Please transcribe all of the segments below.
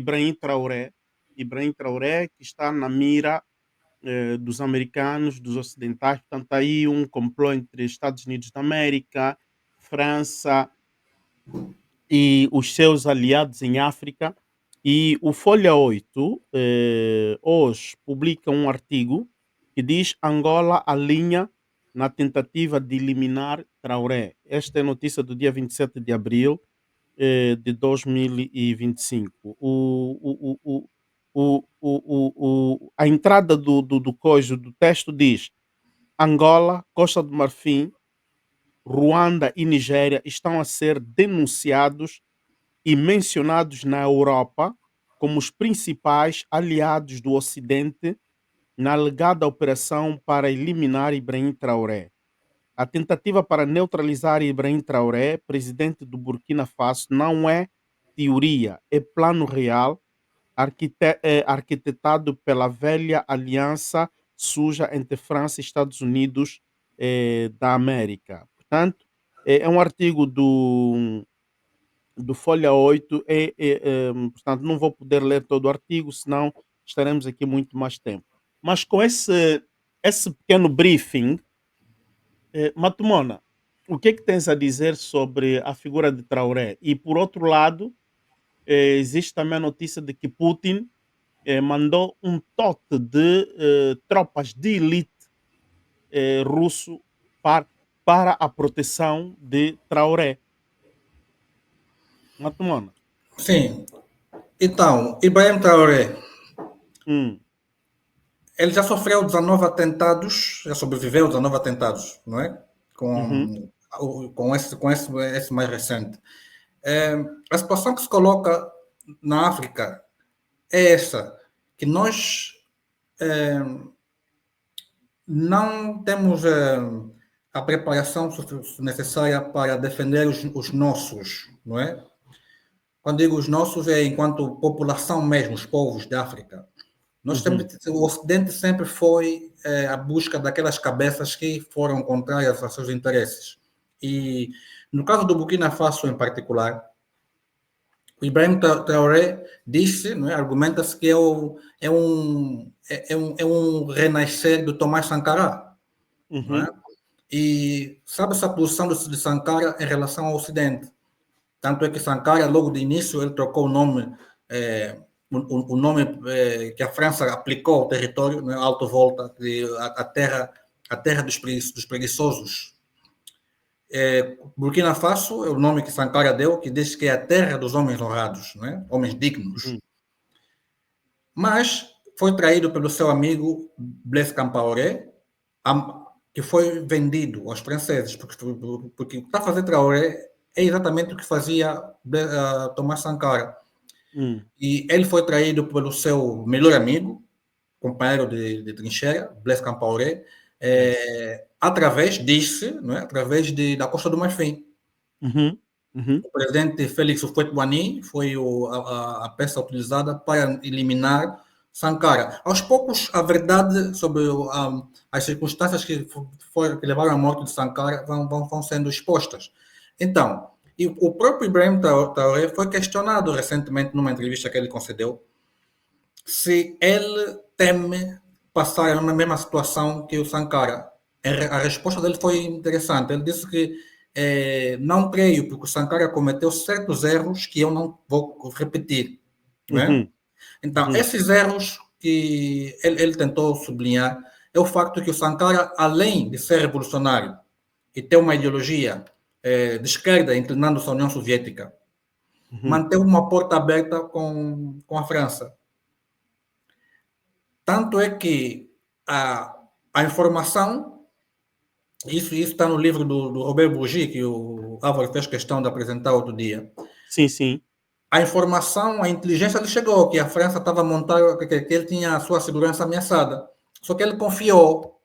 Ibrahim Traoré. Ibrahim Traoré, que está na mira dos americanos, dos ocidentais. Portanto, aí um complô entre Estados Unidos da América, França e os seus aliados em África. E o Folha 8 hoje publica um artigo que diz Angola alinha na tentativa de eliminar Traoré. Esta é a notícia do dia 27 de abril de 2025. A entrada do coisa do texto diz Angola, Costa do Marfim, Ruanda e Nigéria estão a ser denunciados e mencionados na Europa como os principais aliados do Ocidente na alegada operação para eliminar Ibrahim Traoré. A tentativa para neutralizar Ibrahim Traoré, presidente do Burkina Faso, não é teoria, é plano real, arquitetado pela velha aliança suja entre França e Estados Unidos da América. Portanto, é um artigo do Folha 8, portanto, não vou poder ler todo o artigo, senão estaremos aqui muito mais tempo. Mas com esse pequeno briefing, Matumona, o que é que tens a dizer sobre a figura de Traoré? E por outro lado, existe também a notícia de que Putin mandou um tote de tropas de elite russo para a proteção de Traoré. Matumona. Sim. Então, Ibrahim Traoré, ele já sofreu 19 atentados, já sobreviveu 19 atentados, não é? Com esse mais recente. A situação que se coloca na África é essa, que nós não temos a preparação necessária para defender os nossos, não é? Quando digo os nossos, é enquanto população mesmo, os povos da África. O Ocidente sempre foi a busca daquelas cabeças que foram contrárias aos seus interesses. E no caso do Burkina Faso em particular, o Ibrahim Traoré disse, não é, argumenta-se que é um renascer do Thomas Sankara. Não é? E sabe-se a posição de Sankara em relação ao Ocidente. Tanto é que Sankara, logo de início, ele trocou o nome, o nome que a França aplicou ao território, né, Alto Volta, a terra dos preguiçosos. Burkina Faso é o nome que Sankara deu, que diz que é a terra dos homens honrados, né, homens dignos. Mas foi traído pelo seu amigo Blaise Compaoré, que foi vendido aos franceses, porque o que está a fazer Traoré é exatamente o que fazia Thomas Sankara. E ele foi traído pelo seu melhor amigo, companheiro de trincheira, Blaise Compaoré, através da Costa do Marfim. O presidente Félix Houphouët-Boigny foi a peça utilizada para eliminar Sankara. Aos poucos, a verdade sobre as circunstâncias que levaram à morte de Sankara vão sendo expostas. Então, e o próprio Ibrahim Traoré foi questionado recentemente numa entrevista que ele concedeu se ele teme passar na mesma situação que o Sankara. A resposta dele foi interessante. Ele disse que não creio, porque o Sankara cometeu certos erros que eu não vou repetir. Né? Então, esses erros que ele tentou sublinhar é o facto que o Sankara, além de ser revolucionário e ter uma ideologia de esquerda, inclinando-se à União Soviética, manteve uma porta aberta com a França. Tanto é que a informação, isso está no livro do Robert Bourgi, que o Álvaro fez questão de apresentar outro dia. Sim, sim. A informação, a inteligência lhe chegou, que a França estava montada, que ele tinha a sua segurança ameaçada. Só que ele confiou.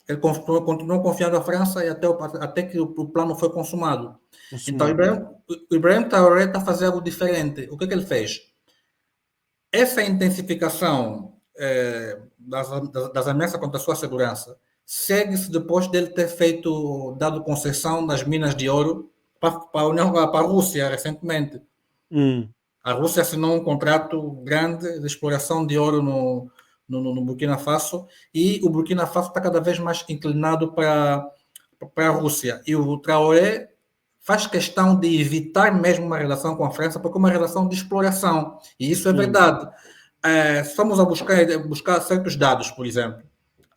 Ele continuou confiando na França e até que o plano foi consumado. Então, o Ibrahim Traoré está fazendo algo diferente. O que ele fez? Essa intensificação das ameaças contra a sua segurança segue-se depois dele ter dado concessão das minas de ouro para a Rússia recentemente. A Rússia assinou um contrato grande de exploração de ouro no Burkina Faso, e o Burkina Faso está cada vez mais inclinado para a Rússia. E o Traoré faz questão de evitar mesmo uma relação com a França, porque é uma relação de exploração. E isso é verdade. Se formos a buscar certos dados, por exemplo,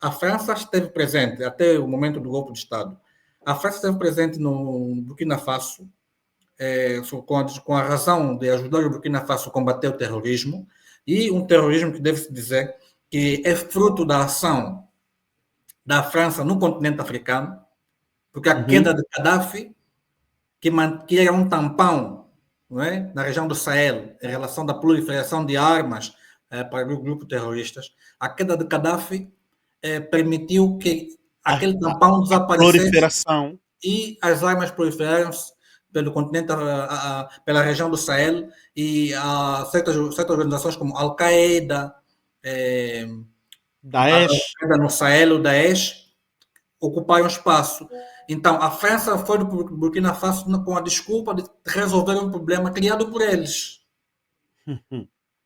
a França esteve presente até o momento do golpe de Estado. A França esteve presente no Burkina Faso com a razão de ajudar o Burkina Faso a combater o terrorismo, e um terrorismo que deve-se dizer que é fruto da ação da França no continente africano, porque a queda de Gaddafi, que era um tampão, não é, na região do Sahel, em relação da proliferação de armas para grupos terroristas, a queda de Gaddafi permitiu que aquele tampão A desaparecesse proliferação. e as armas proliferaram-se pelo continente, pela região do Sahel, e certas organizações como Al-Qaeda, Daesh. Al-Qaeda no Sahel, o Daesh, ocuparam espaço. Então, a França foi do Burkina Faso com a desculpa de resolver um problema criado por eles.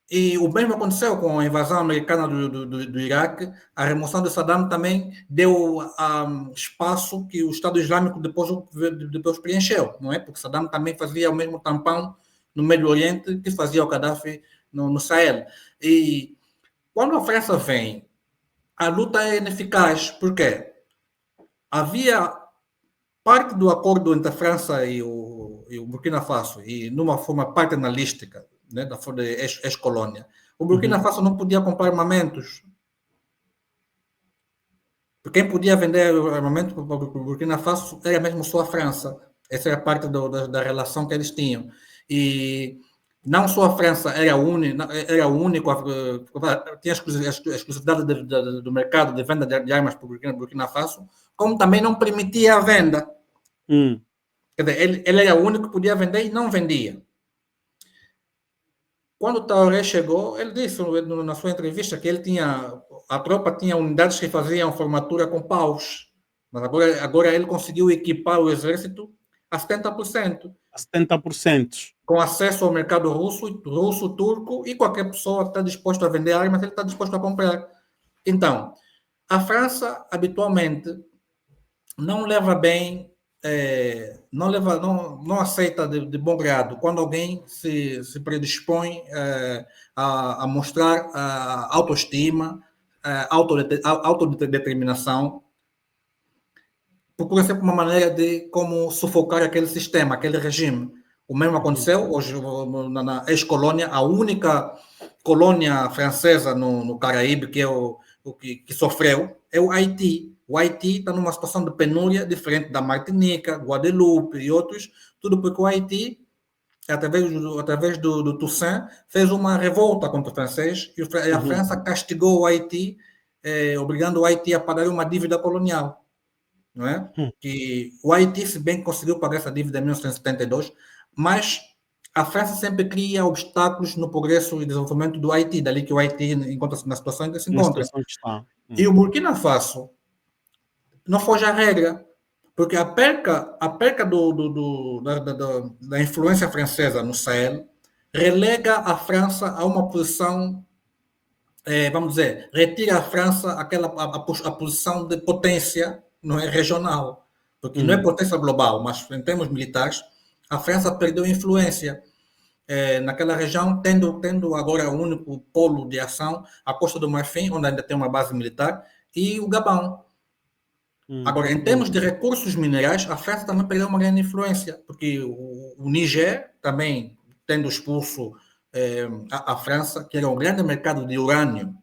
E o mesmo aconteceu com a invasão americana do Iraque. A remoção de Saddam também deu espaço que o Estado Islâmico depois preencheu, não é? Porque Saddam também fazia o mesmo tampão no Médio Oriente que fazia o Gaddafi no Sahel. E quando a França vem, a luta é ineficaz. Por quê? Havia parte do acordo entre a França e o Burkina Faso, e numa forma paternalística, né, da forma de ex-colônia. O Burkina Faso não podia comprar armamentos. Quem podia vender armamento para o Burkina Faso era mesmo só a França. Essa era parte da relação que eles tinham. E não só a França era o único, tinha a exclusividade do mercado de venda de armas para o Burkina Faso, como também não permitia a venda. Quer dizer, ele era o único que podia vender e não vendia. Quando o Traoré chegou, ele disse na sua entrevista que a tropa tinha unidades que faziam formatura com paus, mas agora ele conseguiu equipar o exército a 70%. A 70%. Com acesso ao mercado russo, turco, e qualquer pessoa que está disposto a vender armas, ele está disposto a comprar. Então, a França, habitualmente, não leva bem, não aceita de bom grado quando alguém se predispõe a mostrar autoestima, autodeterminação, procura sempre uma maneira de como sufocar aquele sistema, aquele regime. O mesmo aconteceu hoje na ex-colônia, a única colônia francesa no Caraíbe que sofreu é o Haiti. O Haiti está numa situação de penúria diferente da Martinica, Guadeloupe e outros, tudo porque o Haiti, através do Toussaint, fez uma revolta contra o francês, e a França castigou o Haiti, obrigando o Haiti a pagar uma dívida colonial. Não é? Que o Haiti, se bem conseguiu pagar essa dívida em 1972, mas a França sempre cria obstáculos no progresso e desenvolvimento do Haiti, dali que o Haiti encontra-se na situação em que se encontra. E o Burkina Faso não foge à regra, porque a perca da influência francesa no Sahel relega a França a uma posição, vamos dizer, retira a França a posição de potência, não é, regional, porque não é potência global, mas em termos militares, a França perdeu influência naquela região, tendo agora o único polo de ação a Costa do Marfim, onde ainda tem uma base militar, e o Gabão. Agora, em termos de recursos minerais, a França também perdeu uma grande influência, porque o Niger, também tendo expulso a França, que era um grande mercado de urânio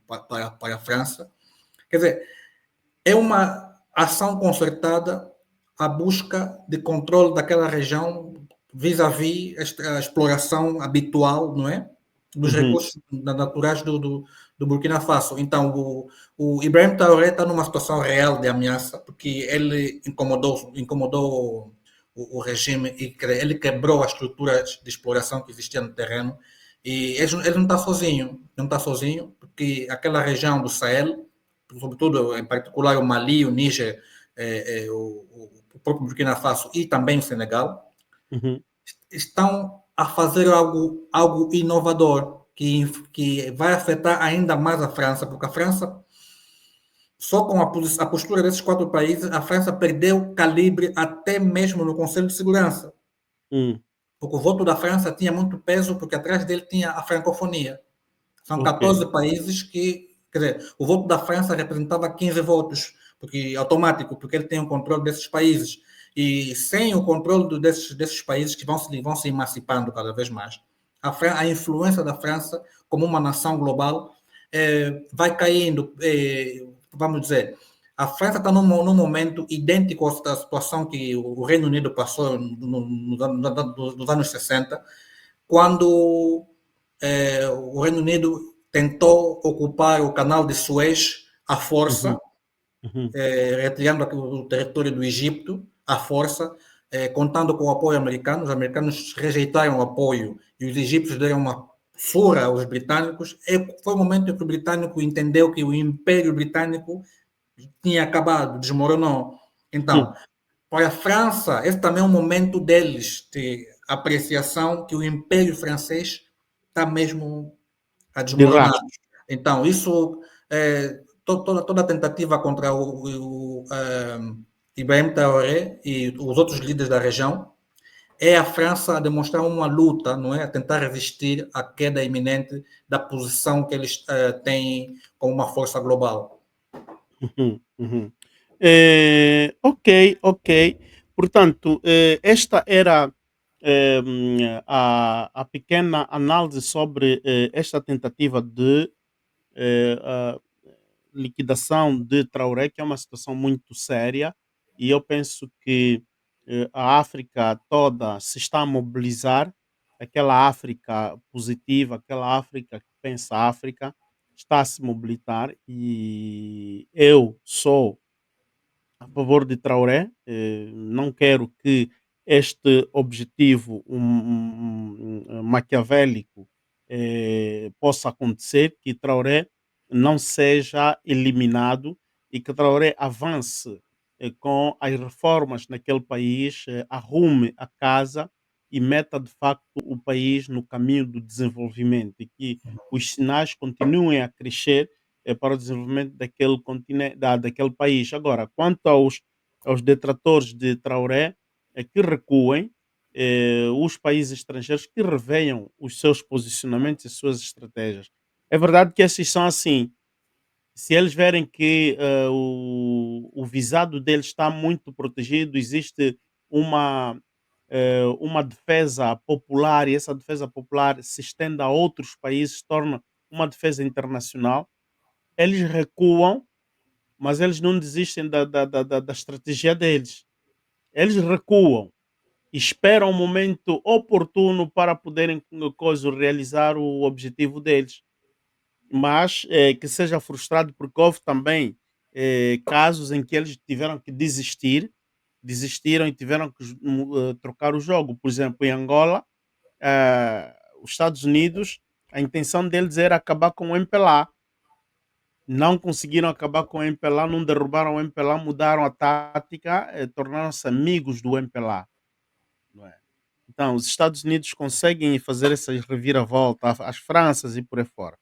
para a França. Quer dizer, é uma ação concertada à busca de controle daquela região vis-à-vis a exploração habitual, não é? Dos recursos naturais do Burkina Faso. Então, o Ibrahim Traoré está numa situação real de ameaça, porque ele incomodou o regime e ele quebrou as estruturas de exploração que existiam no terreno. E ele não está sozinho, porque aquela região do Sahel, sobretudo, em particular, o Mali, o Níger, o próprio Burkina Faso e também o Senegal, estão a fazer algo inovador, que vai afetar ainda mais a França, porque a França, só com a postura desses quatro países, a França perdeu calibre até mesmo no Conselho de Segurança, Hum, porque o voto da França tinha muito peso, porque atrás dele tinha a francofonia. São ok. 14 países que, quer dizer, o voto da França representava 15 votos, porque automático, porque ele tem o controle desses países. E sem o controle desses países que vão se emancipando cada vez mais, a influência da França como uma nação global vai caindo. Vamos dizer, a França está num momento idêntico à situação que o Reino Unido passou nos anos 60, quando o Reino Unido tentou ocupar o canal de Suez à força, Uhum, uhum, retirando o território do Egito à força, contando com o apoio americano. Os americanos rejeitaram o apoio e os egípcios deram uma surra aos britânicos. Foi o momento em que o britânico entendeu que o Império Britânico tinha acabado, desmoronou. uhum. Então, para a França, esse também é um momento deles de apreciação que o Império Francês está mesmo a De desmoronar. rastros. Então, isso, toda a tentativa contra Ibrahim Traoré e os outros líderes da região é a França a demonstrar uma luta, não é? A tentar resistir à queda iminente da posição que eles têm como uma força global. Uhum, uhum. Ok, ok. Portanto, esta era a pequena análise sobre esta tentativa de a liquidação de Traoré, que é uma situação muito séria, e eu penso que a África toda se está a mobilizar, aquela África positiva, aquela África que pensa a África, está a se mobilizar e eu sou a favor de Traoré. Não quero que este objetivo maquiavélico possa acontecer, que Traoré não seja eliminado e que Traoré avance com as reformas naquele país, arrume a casa e meta de facto o país no caminho do desenvolvimento e que os sinais continuem a crescer para o desenvolvimento daquele continente, daquele país. Agora, quanto aos detratores de Traoré, que recuem, os países estrangeiros que revenham os seus posicionamentos e suas estratégias. É verdade que esses são assim. Se eles verem que o visado deles está muito protegido, existe uma defesa popular e essa defesa popular se estende a outros países, se torna uma defesa internacional, eles recuam, mas eles não desistem da estratégia deles. Eles recuam, esperam o momento oportuno para poderem realizar o objetivo deles. Mas que seja frustrado, porque houve também casos em que eles tiveram que desistir, desistiram e tiveram que trocar o jogo. Por exemplo, em Angola, os Estados Unidos, a intenção deles era acabar com o MPLA. Não conseguiram acabar com o MPLA, não derrubaram o MPLA, mudaram a tática, tornaram-se amigos do MPLA. Não é? Então, os Estados Unidos conseguem fazer essas reviravoltas, as Franças e por aí fora.